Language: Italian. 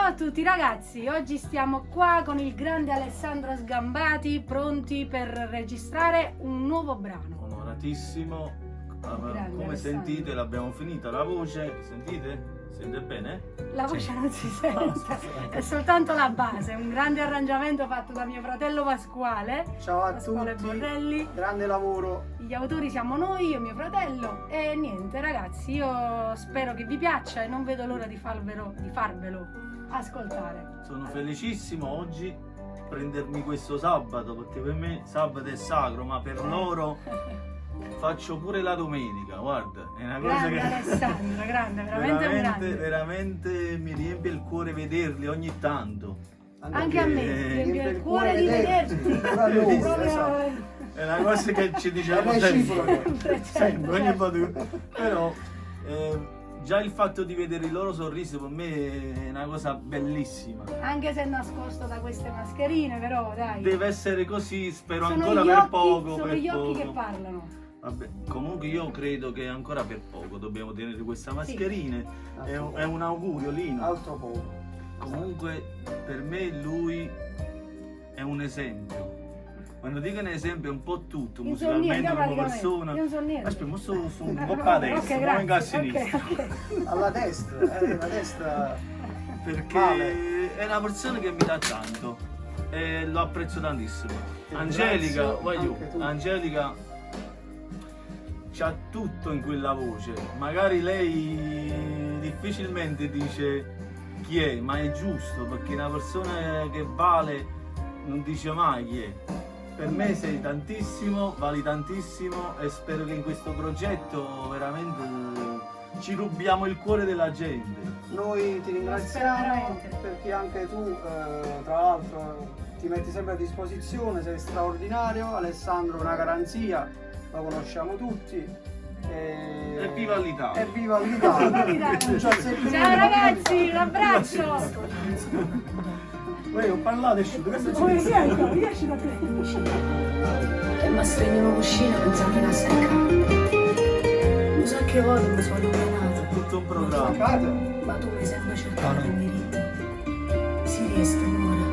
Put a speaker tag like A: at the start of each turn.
A: a tutti ragazzi, oggi stiamo qua con il grande Alessandro Sgambati, pronti per registrare un nuovo brano.
B: Onoratissimo, come
A: Alessandro.
B: sentite l'abbiamo finita, la voce, sentite? Sente bene?
A: La voce non si sente, è soltanto la base, un grande arrangiamento fatto da mio fratello Pasquale.
C: Ciao a
A: Pasquale
C: tutti,
A: Borrelli.
C: grande lavoro.
A: Gli autori siamo noi, io e mio fratello. E niente ragazzi, io spero che vi piaccia e non vedo l'ora di farvelo ascoltare.
B: Sono felicissimo oggi prendermi questo sabato, perché per me sabato è sacro, ma per loro faccio pure la domenica, guarda, è una cosa
A: Grande
B: che
A: Alessandro, grande, veramente un grande.
B: veramente mi riempie il cuore vederli ogni tanto.
A: Anche a me, riempie il cuore di vederti. Proprio-
B: È una cosa che ci diciamo
C: È
B: sempre,
A: sempre,
B: sempre, ogni
A: certo.
B: volta. Però già il fatto di vedere i loro sorrisi per me è una cosa bellissima.
A: Anche se è nascosto da queste mascherine, però dai.
B: Deve essere così, spero
A: Sono
B: ancora
A: gli
B: per
A: occhi-
B: poco.
A: Sono
B: per
A: gli occhi
B: poco.
A: che parlano.
B: Vabbè, comunque io credo che ancora per poco dobbiamo tenere questa mascherina. È un augurio, Lino.
C: Altro poco.
B: Comunque per me lui è un esempio. Quando dico un esempio è un po' tutto,
A: Io non so
B: musicalmente
A: niente,
B: come
A: praticamente.
B: persona.
A: Io non so niente.
B: Aspetta, mo su un po' a destra,
A: Ok,
B: poi venga a
A: grazie.
B: sinistra.
A: Ok.
C: Alla destra, la destra.
B: Perché
C: Vale.
B: è una persona che mi dà tanto e lo apprezzo tantissimo.
C: Ti
B: Angelica,
C: ringrazio
B: voglio,
C: anche tu.
B: Angelica c'ha tutto in quella voce. Magari lei difficilmente dice chi è, ma è giusto perché una persona che vale non dice mai chi è. Per me sei tantissimo, vali tantissimo e spero che in questo progetto veramente ci rubiamo il cuore della gente.
C: Noi ti ringraziamo
A: veramente.
C: perché anche tu, tra l'altro, ti metti sempre a disposizione, sei straordinario. Alessandro è una garanzia, lo conosciamo tutti.
B: Evviva l'Italia!
C: Evviva l'Italia!
A: Ciao ragazzi, un abbraccio.
C: Voi ho parlato e asciutto, questo
A: Come sei? Riesci da te.
D: E mi stringevo cuscina pensando a secca. Lo so che volte mi sono allontanato,
B: Tutto un programma.
D: ma tu mi hai sempre cercato il diritto. Si resta, amore.